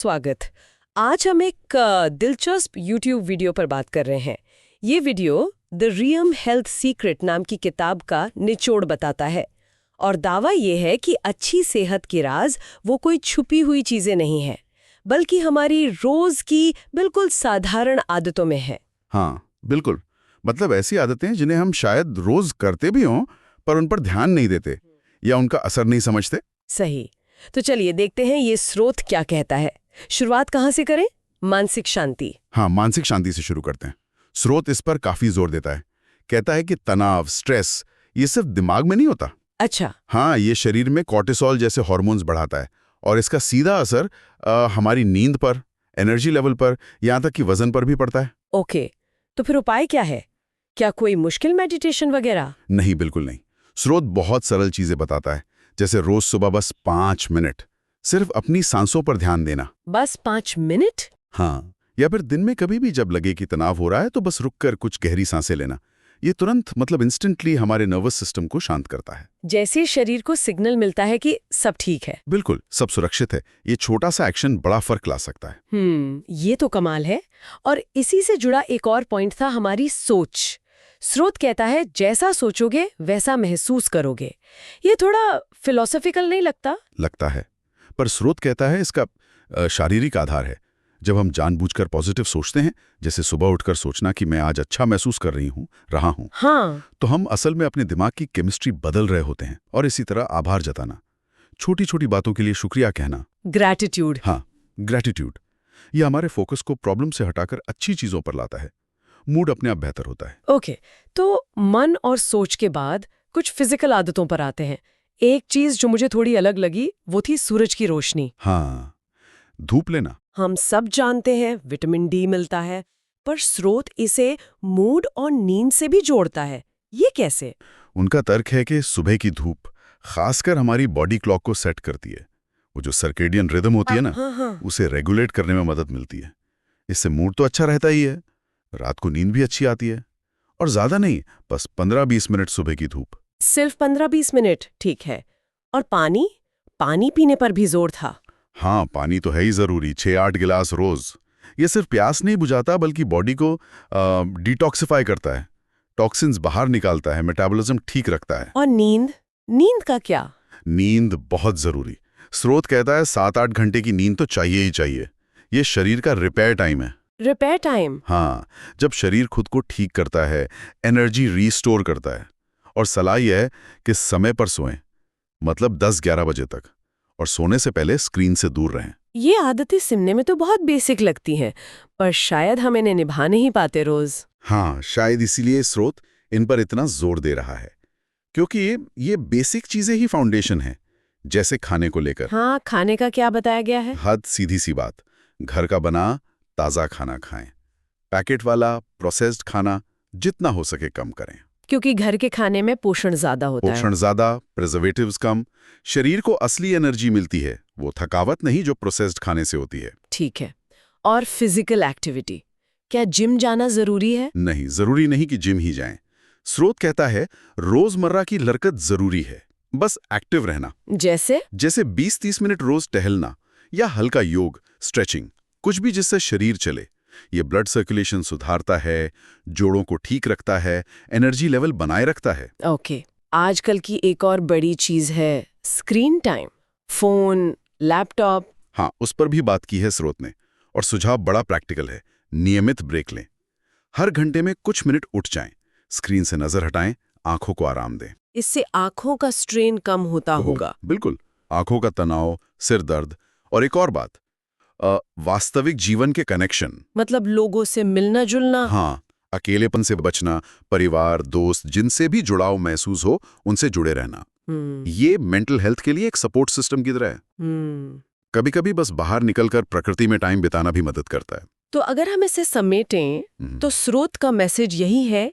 स्वागत। आज हम एक दिलचस्प YouTube वीडियो पर बात कर रहे हैं। ये वीडियो द रियम हेल्थ सीक्रेट नाम की किताब का निचोड़ बताता है और दावा ये है कि अच्छी सेहत की राज वो कोई छुपी हुई चीजें नहीं है, बल्कि हमारी रोज की बिल्कुल साधारण आदतों में है। हाँ, बिल्कुल। मतलब ऐसी आदतें जिन्हें हम शायद रोज करते भी हों, पर उन पर ध्यान नहीं देते या उनका असर नहीं समझते। सही। तो चलिए देखते हैं ये स्रोत क्या कहता है। शुरुआत कहाँ से करें? मानसिक शांति। हाँ, मानसिक शांति से शुरू करते हैं। स्रोत इस पर काफी जोर देता है। कहता है कि तनाव, स्ट्रेस, ये सिर्फ दिमाग में नहीं होता। अच्छा। हाँ, ये शरीर में कॉर्टिसोल जैसे हार्मोन्स बढ़ाता है और इसका सीधा असर हमारी नींद पर, एनर्जी लेवल पर, यहाँ तक कि वजन पर भी पड़ता है। ओके, तो फिर उपाय क्या है? क्या कोई मुश्किल मेडिटेशन वगैरह? नहीं, बिल्कुल नहीं। स्रोत बहुत सरल चीजें बताता है, जैसे रोज सुबह बस 5 मिनट सिर्फ अपनी सांसों पर ध्यान देना। बस 5 मिनट? हाँ, या फिर दिन में कभी भी जब लगे कि तनाव हो रहा है तो बस रुककर कुछ गहरी सांसें लेना। ये तुरंत इंस्टेंटली हमारे नर्वस सिस्टम को शांत करता है। जैसे शरीर को सिग्नल मिलता है कि सब ठीक है। बिल्कुल, सब सुरक्षित है। ये छोटा सा एक्शन बड़ा फर्क ला सकता है। ये तो कमाल है। और इसी से जुड़ा एक और पॉइंट था, हमारी सोच। स्रोत कहता है जैसा सोचोगे वैसा महसूस करोगे। ये थोड़ा फिलोसॉफिकल नहीं लगता? लगता है, पर स्रोत कहता है इसका शारीरिक आधार है। जब हम जानबूझकर पॉजिटिव सोचते हैं, जैसे सुबह उठकर सोचना कि मैं आज अच्छा महसूस कर रहा हूँ, हाँ, तो हम असल में अपने दिमाग की केमिस्ट्री बदल रहे होते हैं। और इसी तरह आभार जताना, छोटी छोटी बातों के लिए शुक्रिया कहना, ग्रैटिट्यूड। हाँ, ग्रैटिट्यूड, ये हमारे फोकस को प्रॉब्लम से हटाकर अच्छी चीजों पर लाता है। मूड अपने आप बेहतर होता है। ओके, तो मन और सोच के बाद कुछ फिजिकल आदतों पर आते हैं। एक चीज जो मुझे थोड़ी अलग लगी वो थी सूरज की रोशनी। हाँ, धूप लेना। हम सब जानते हैं विटामिन डी मिलता है, पर स्रोत इसे मूड और नींद से भी जोड़ता है। ये कैसे? उनका तर्क है कि सुबह की धूप खासकर हमारी बॉडी क्लॉक को सेट करती है। वो जो सर्केडियन रिदम होती है ना, हाँ। उसे रेगुलेट करने में मदद मिलती है। इससे मूड तो अच्छा रहता ही है, रात को नींद भी अच्छी आती है। और ज्यादा नहीं, बस 15-20 मिनट सुबह की धूप। सिर्फ 15-20 मिनट, ठीक है। और पानी? पानी पीने पर भी जोर था। हाँ, पानी तो है ही जरूरी, 6-8 गिलास रोज। ये सिर्फ प्यास नहीं बुझाता, बल्कि बॉडी को डिटॉक्सिफाई करता है, टॉक्सिन्स बाहर निकालता है, मेटाबॉलिज्म ठीक रखता है। और नींद? नींद का क्या? नींद बहुत जरूरी। स्रोत कहता है 7-8 घंटे की नींद तो चाहिए ही चाहिए। ये शरीर का रिपेयर टाइम है। Repair time? हाँ, जब शरीर खुद को ठीक करता है, एनर्जी रीस्टोर करता है। और सलाह यह है कि समय पर सोएं, मतलब 10-11 बजे तक, और सोने से पहले स्क्रीन से दूर रहें। ये आदतें सुनने में तो बहुत बेसिक लगती हैं, पर शायद हम इन्हें निभा नहीं पाते रोज। हाँ, शायद इसीलिए स्रोत इन पर इतना जोर दे रहा है, क्योंकि ये बेसिक चीजें ही फाउंडेशन है। जैसे खाने को लेकर। हाँ, खाने का क्या बताया गया है? हद सीधी सी बात, घर का बना ताज़ा खाना खाएं। पैकेट वाला प्रोसेस्ड खाना जितना हो सके कम करें। क्योंकि घर के खाने में पोषण ज्यादा होता है। पोषण ज्यादा, प्रिजर्वेटिव्स कम, शरीर को असली एनर्जी मिलती है, वो थकावट नहीं जो प्रोसेस्ड खाने से होती है। ठीक है। और फिजिकल एक्टिविटी, क्या जिम जाना जरूरी है? नहीं, जरूरी नहीं कि जिम ही जाएं। स्रोत कहता है रोजमर्रा की हरकत जरूरी है, बस एक्टिव रहना। जैसे 20-30 मिनट रोज टहलना या हल्का योग, स्ट्रेचिंग, कुछ भी जिससे शरीर चले। ये ब्लड सर्कुलेशन सुधारता है, जोड़ों को ठीक रखता है, एनर्जी लेवल बनाए रखता है। ओके। आजकल की एक और बड़ी चीज है स्क्रीन टाइम, फोन, लैपटॉप। हाँ, उस पर भी बात की है स्रोत ने, और सुझाव बड़ा प्रैक्टिकल है। नियमित ब्रेक लें, हर घंटे में कुछ मिनट उठ जाएं, स्क्रीन से नजर हटाएं, आंखों को आराम दें। इससे आंखों का स्ट्रेन कम होता होगा। बिल्कुल, आंखों का तनाव, सिर दर्द, और एक और बात, वास्तविक जीवन के कनेक्शन, मतलब लोगों से मिलना जुलना। हाँ, अकेलेपन से बचना, परिवार, दोस्त जिनसे भी जुड़ाव महसूस हो उनसे जुड़े रहना। ये मेंटल हेल्थ के लिए एक सपोर्ट सिस्टम की तरह है। कभी कभी बस बाहर निकलकर प्रकृति में टाइम बिताना भी मदद करता है। तो अगर हम इसे समेटें तो स्रोत का मैसेज यही है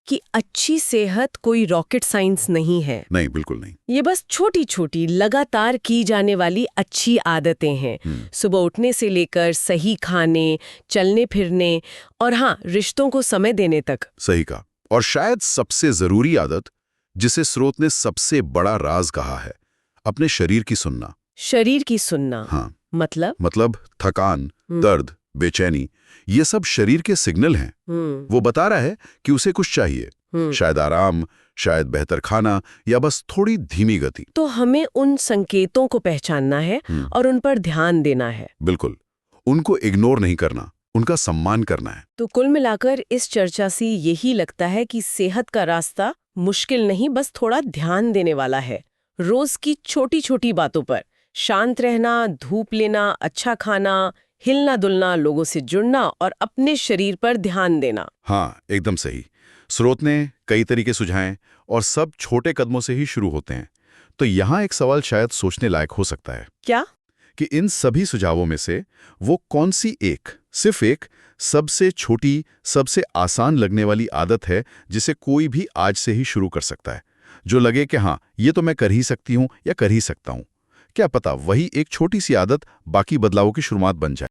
कि अच्छी सेहत कोई रॉकेट साइंस नहीं है। नहीं, बिल्कुल नहीं। ये बस छोटी छोटी लगातार की जाने वाली अच्छी आदतें हैं। सुबह उठने से लेकर सही खाने, चलने फिरने और हाँ, रिश्तों को समय देने तक। सही कहा। और शायद सबसे जरूरी आदत, जिसे स्रोत ने सबसे बड़ा राज कहा है, अपने शरीर की सुनना। शरीर की सुनना। हाँ, मतलब थकान, दर्द, बेचैनी, ये सब शरीर के सिग्नल हैं। वो बता रहा है कि उसे कुछ चाहिए, शायद आराम, शायद बेहतर खाना, या बस थोड़ी धीमी गति। तो हमें उन संकेतों को पहचानना है और उन पर ध्यान देना है। बिल्कुल, उनको इग्नोर नहीं करना, उनका सम्मान करना है। तो कुल मिलाकर इस चर्चा से यही लगता है कि सेहत का रास्ता मुश्किल नहीं, बस थोड़ा ध्यान देने वाला है। रोज की छोटी छोटी बातों पर शांत रहना, धूप लेना, अच्छा खाना, हिलना डुलना, लोगों से जुड़ना और अपने शरीर पर ध्यान देना। हाँ, एकदम सही। स्रोत ने कई तरीके सुझाए और सब छोटे कदमों से ही शुरू होते हैं। तो यहाँ एक सवाल शायद सोचने लायक हो सकता है। क्या? कि इन सभी सुझावों में से वो कौन सी एक, सिर्फ एक, सबसे छोटी, सबसे आसान लगने वाली आदत है जिसे कोई भी आज से ही शुरू कर सकता है, जो लगे कि हाँ, ये तो मैं कर ही सकती हूँ या कर ही सकता हूँ। क्या पता वही एक छोटी सी आदत बाकी बदलावों की शुरुआत बन जाए।